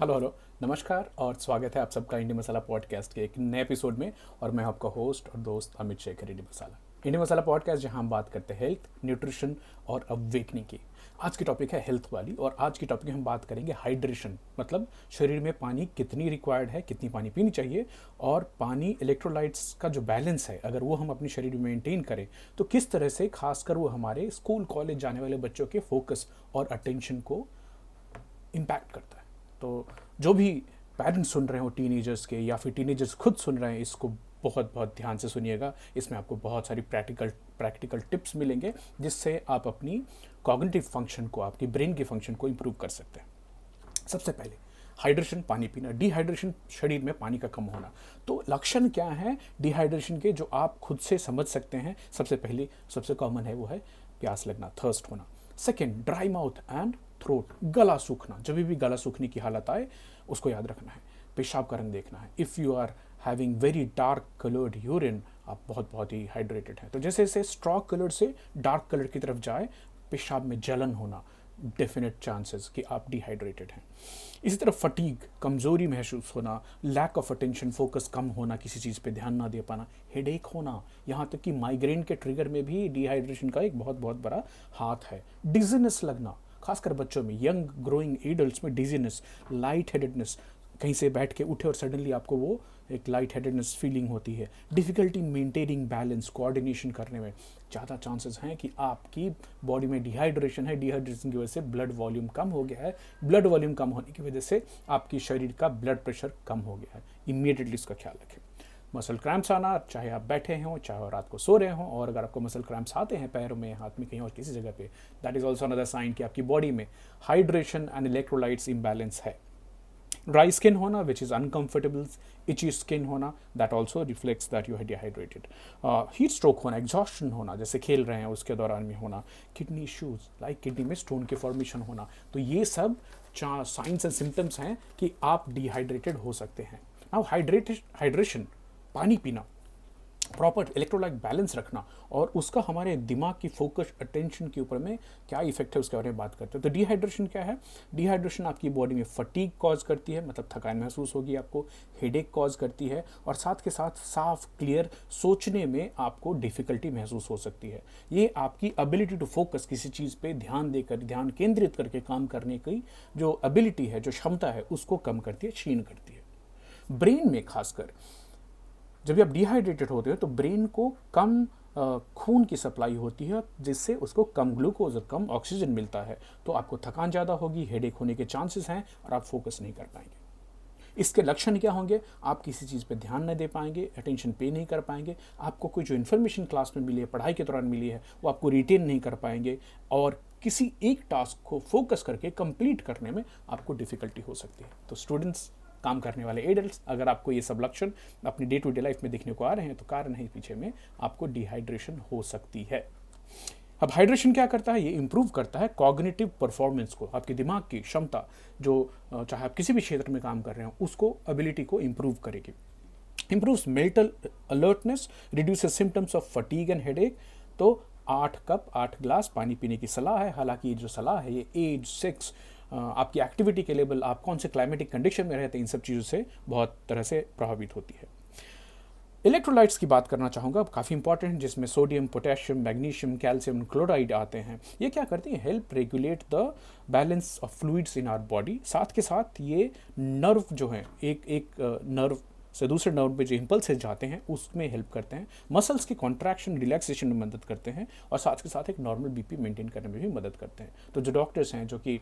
Hello hello. नमस्कार और स्वागत है आप सबका इंडी मसाला पॉडकास्ट के एक नए एपिसोड में। और मैं आपका होस्ट और दोस्त अमित शेखर इंडी मसाला। इंडी मसाला पॉडकास्ट जहां हम बात करते हैं हेल्थ, न्यूट्रिशन और अवेकनिंग की। आज की टॉपिक है हेल्थ वाली, और आज की टॉपिक में हम बात करेंगे हाइड्रेशन, मतलब शरीर में पानी कितनी रिक्वायर्ड है, कितनी पानी पीनी चाहिए, और पानी इलेक्ट्रोलाइट्स का जो बैलेंस है अगर वो हम अपने शरीर में मेंटेन करें तो किस तरह से खासकर वो हमारे स्कूल कॉलेज जाने वाले बच्चों के फोकस और अटेंशन को इम्पैक्ट करता है। तो जो भी पेरेंट्स सुन रहे हो टीनेजर्स के, या फिर टीनेजर्स खुद सुन रहे हैं, इसको बहुत बहुत ध्यान से सुनिएगा। इसमें आपको बहुत सारी प्रैक्टिकल टिप्स मिलेंगे जिससे आप अपनी कॉग्निटिव फंक्शन को, आपकी ब्रेन के फंक्शन को इम्प्रूव कर सकते हैं। सबसे पहले हाइड्रेशन, पानी पीना। डिहाइड्रेशन, शरीर में पानी का कम होना। तो लक्षण क्या है डिहाइड्रेशन के जो आप खुद से समझ सकते हैं? सबसे कॉमन है वो है प्यास लगना, थर्स्ट होना। Second, dry mouth and throat, गला सूखना। जब भी गला सूखने की हालत आए उसको याद रखना है। पेशाब का रंग देखना है। If you are having very dark coloured urine, आप बहुत ही हाइड्रेटेड हैं। तो जैसे जैसे स्ट्रॉक कलर से डार्क कलर की तरफ जाए, पेशाब में जलन होना, डेफिनेट चांसेस कि आप डिहाइड्रेटेड हैं। इसी तरह फटीग, कमज़ोरी महसूस होना, लैक ऑफ अटेंशन, फोकस कम होना, किसी चीज़ पे ध्यान ना दे पाना, हेडेक होना, यहाँ तक कि माइग्रेन के ट्रिगर में भी डिहाइड्रेशन का एक बहुत बहुत बड़ा हाथ है। डिजीनेस लगना, खासकर बच्चों में, यंग ग्रोइंग एडल्ट्स में डिजीनेस, लाइट हेडेडनेस, कहीं से बैठ के उठे और सडनली आपको वो एक लाइट हेडेडनेस फीलिंग होती है। डिफ़िकल्टी मेंटेनिंग बैलेंस, कोऑर्डिनेशन करने में ज़्यादा चांसेस हैं कि आपकी बॉडी में डिहाइड्रेशन है। डिहाइड्रेशन की वजह से ब्लड वॉल्यूम कम हो गया है। ब्लड वॉल्यूम कम होने की वजह से आपकी शरीर का ब्लड प्रेशर कम हो गया है। इमीडिएटली इसका ख्याल रखें। मसल क्रैम्प्स आना, चाहे आप बैठे हों, चाहे रात को सो रहे हों, और अगर आपको मसल क्रैम्प्स आते हैं पैरों में, हाथ में, कहीं और किसी जगह पे, that is also another sign कि आपकी बॉडी में हाइड्रेशन एंड इलेक्ट्रोलाइट्स इम्बैलेंस है। ड्राई स्किन होना, which is uncomfortable, itchy skin होना, that also reflects that you है डिहाइड्रेटेड। हीट स्ट्रोक होना, एग्जॉस्शन होना, जैसे खेल रहे हैं उसके दौरान में होना। किडनी इश्यूज, लाइक किडनी में स्टोन के फॉर्मेशन होना। तो ये सब साइंस एंड सिम्टम्स हैं कि आप डिहाइड्रेटेड हो सकते हैं। नाउ हाइड्रेशन, पानी पीना, प्रॉपर इलेक्ट्रोलाइट बैलेंस रखना, और उसका हमारे दिमाग की फोकस, अटेंशन के ऊपर में क्या इफेक्ट है उसके बारे में बात करते हैं। तो डिहाइड्रेशन क्या है? डिहाइड्रेशन आपकी बॉडी में फटीग कॉज करती है, मतलब थकान महसूस होगी आपको, हेडेक कॉज करती है, और साथ के साथ साफ क्लियर सोचने में आपको डिफिकल्टी महसूस हो सकती है। ये आपकी एबिलिटी टू फोकस, किसी चीज़ पे ध्यान देकर, ध्यान केंद्रित करके काम करने की जो एबिलिटी है, जो क्षमता है, उसको कम करती है, क्षीण करती है। ब्रेन में खासकर जब भी आप डिहाइड्रेटेड होते हो तो ब्रेन को कम खून की सप्लाई होती है, जिससे उसको कम ग्लूकोज और कम ऑक्सीजन मिलता है। तो आपको थकान ज़्यादा होगी, हेडेक होने के चांसेस हैं, और आप फोकस नहीं कर पाएंगे। इसके लक्षण क्या होंगे? आप किसी चीज़ पे ध्यान नहीं दे पाएंगे, अटेंशन पे नहीं कर पाएंगे, आपको कोई जो इन्फॉर्मेशन क्लास में मिली है, पढ़ाई के दौरान मिली है, वो आपको रिटेन नहीं कर पाएंगे, और किसी एक टास्क को फोकस करके कंप्लीट करने में आपको डिफिकल्टी हो सकती है। तो स्टूडेंट्स, काम करने वाले एडल्ट्स, अगर आपको ये सब लक्षण अपनी डे टू डे लाइफ में देखने को आ रहे हैं तो कारण है पीछे में आपको डिहाइड्रेशन हो सकती है। अब हाइड्रेशन क्या करता है? ये इंप्रूव करता है कॉग्निटिव परफॉर्मेंस को, आपके दिमाग की क्षमता, जो चाहे आप किसी भी क्षेत्र में काम कर रहे हो, उसको एबिलिटी को इंप्रूव करेगी। Improves mental alertness, reduces symptoms of fatigue and headache. तो 8 गिलास पानी पीने की सलाह है। हालांकि ये जो सलाह है ये एज, सेक्स, आपकी एक्टिविटी के लेवल, आप कौन से क्लाइमेटिक कंडीशन में रहते हैं, इन सब चीज़ों से बहुत तरह से प्रभावित होती है। इलेक्ट्रोलाइट्स की बात करना चाहूँगा, काफ़ी इंपॉर्टेंट, जिसमें sodium, potassium, magnesium, calcium, chloride आते हैं। ये क्या करती हैं? Help regulate the balance of fluids in our body. साथ के साथ ये नर्व जो है, एक एक नर्व से दूसरे नर्व पे जो इम्पल्सेस जाते हैं उसमें हेल्प करते हैं। मसल्स की कॉन्ट्रैक्शन, रिलैक्सेशन में मदद करते हैं, और साथ के साथ एक नॉर्मल बीपी मेंटेन करने में भी मदद करते हैं। तो जो डॉक्टर्स हैं, जो कि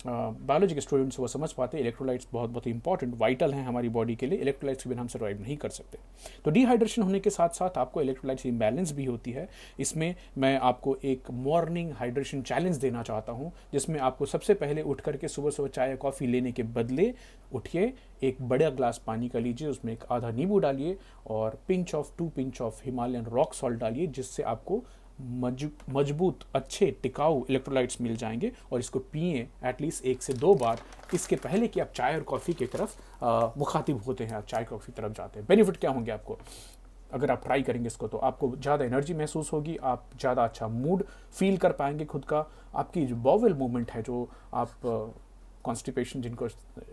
बायोलॉजी के स्टूडेंट्स, वो समझ पाते हैं इलेक्ट्रोलाइट्स बहुत बहुत इंपॉर्टेंट, वाइटल हैं हमारी बॉडी के लिए। इलेक्ट्रोलाइट्स के बिना हम सर्वाइव नहीं कर सकते। तो डिहाइड्रेशन होने के साथ साथ आपको इलेक्ट्रोलाइट्स इम्बैलेंस भी होती है। इसमें मैं आपको एक मॉर्निंग हाइड्रेशन चैलेंज देना चाहता हूँ, जिसमें आपको सबसे पहले उठ करके सुबह सुबह चाय या कॉफ़ी लेने के बदले उठिए, एक बड़ा ग्लास पानी का लीजिए, उसमें एक आधा नींबू डालिए, और 2 pinch of Himalayan rock salt डालिए, जिससे आपको मजबूत, अच्छे, टिकाऊ इलेक्ट्रोलाइट्स मिल जाएंगे। और इसको पिए एटलीस्ट 1 से 2 बार, इसके पहले कि आप चाय और कॉफ़ी की तरफ मुखातिब होते हैं, आप चाय कॉफ़ी तरफ जाते हैं। बेनिफिट क्या होंगे आपको? अगर आप ट्राई करेंगे इसको तो आपको ज़्यादा एनर्जी महसूस होगी, आप ज़्यादा अच्छा मूड फील कर पाएंगे खुद का, आपकी जो बॉवल मूवमेंट है, जो आप कॉन्स्टिपेशन जिनको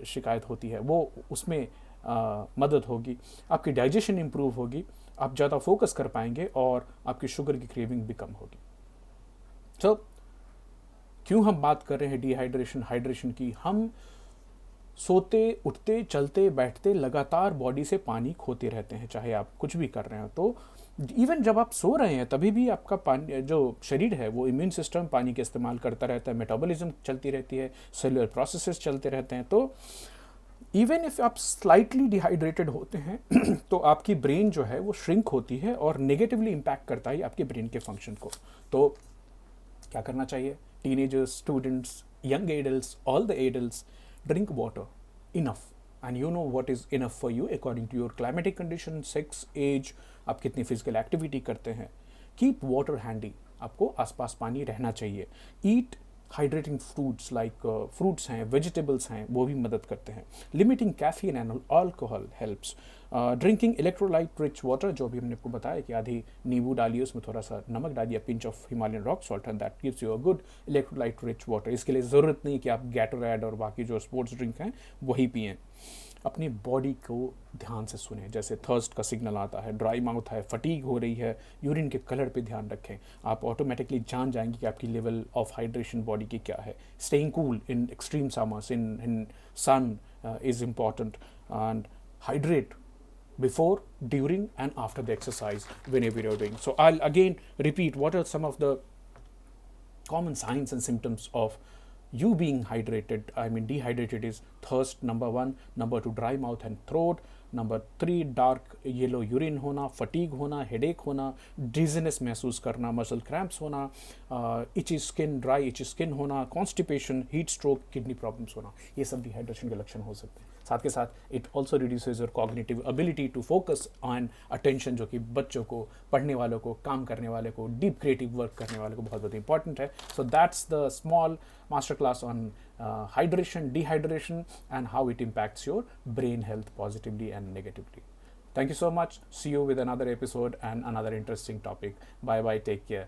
शिकायत होती है वो उसमें मदद होगी, आपकी डाइजेशन इंप्रूव होगी, आप ज़्यादा फोकस कर पाएंगे और आपकी शुगर की क्रेविंग भी कम होगी। तो क्यों हम बात कर रहे हैं डिहाइड्रेशन हाइड्रेशन की? हम सोते उठते चलते बैठते लगातार बॉडी से पानी खोते रहते हैं, चाहे आप कुछ भी कर रहे हो। तो इवन जब आप सो रहे हैं तभी भी आपका पानी, जो शरीर है वो इम्यून सिस्टम पानी का इस्तेमाल करता रहता है, मेटाबॉलिज्म चलती रहती है, सेलुलर प्रोसेसेस चलते रहते हैं। तो इवन इफ आप स्लाइटली डिहाइड्रेटेड होते हैं तो आपकी ब्रेन जो है वो श्रिंक होती है और नेगेटिवली इम्पैक्ट करता है आपके ब्रेन के फंक्शन को। तो क्या करना चाहिए? Teenagers, students, young adults, all the adults, drink water enough, and you know what is enough for you according to your climatic condition, sex, age, आप कितनी फिजिकल एक्टिविटी करते हैं। कीप वाटर हैंडी, आपको आसपास पानी रहना चाहिए। ईट हाइड्रेटिंग फ्रूट्स, लाइक फ्रूट्स हैं, वेजिटेबल्स हैं, वो भी मदद करते हैं। Limiting caffeine and alcohol helps. Drinking electrolyte rich water, जो भी हमने आपको बताया कि आधी नींबू डालिए, उसमें थोड़ा सा नमक डालिए, pinch of Himalayan rock salt, and that gives you a good electrolyte rich water. इसके लिए ज़रूरत नहीं कि आप गैटोरेड और बाकी जो स्पोर्ट्स ड्रिंक हैं वही पिएं। अपनी बॉडी को ध्यान से सुने, जैसे थर्स्ट का सिग्नल आता है, ड्राई माउथ है, फटीग हो रही है, यूरिन के कलर पे ध्यान रखें। आप ऑटोमेटिकली जान जाएंगे कि आपकी लेवल ऑफ हाइड्रेशन बॉडी की क्या है। Staying cool in extreme summers, in sun is important, and hydrate before, during and after the exercise whenever you're doing. So I'll again repeat what are some of the common signs and symptoms of you being hydrated. I mean dehydrated is thirst, number 1, number 2 dry mouth and throat, number 3 dark yellow urine होना, fatigue होना, headache होना, dizziness महसूस करना, muscle cramps होना, itchy skin, dry itchy skin होना, constipation, heat stroke, kidney problems होना, ये सब डिहाइड्रेशन के लक्षण हो सकते हैं। साथ के साथ it also reduces your cognitive ability to focus on attention, जो कि बच्चों को, पढ़ने वालों को, काम करने वाले को, डीप क्रिएटिव वर्क करने वाले को बहुत बहुत इंपॉर्टेंट है। So that's the small master class on hydration, dehydration, and how it impacts your brain health positively and negatively. Thank you so much. See you with another episode and another interesting topic. Bye bye. Take care.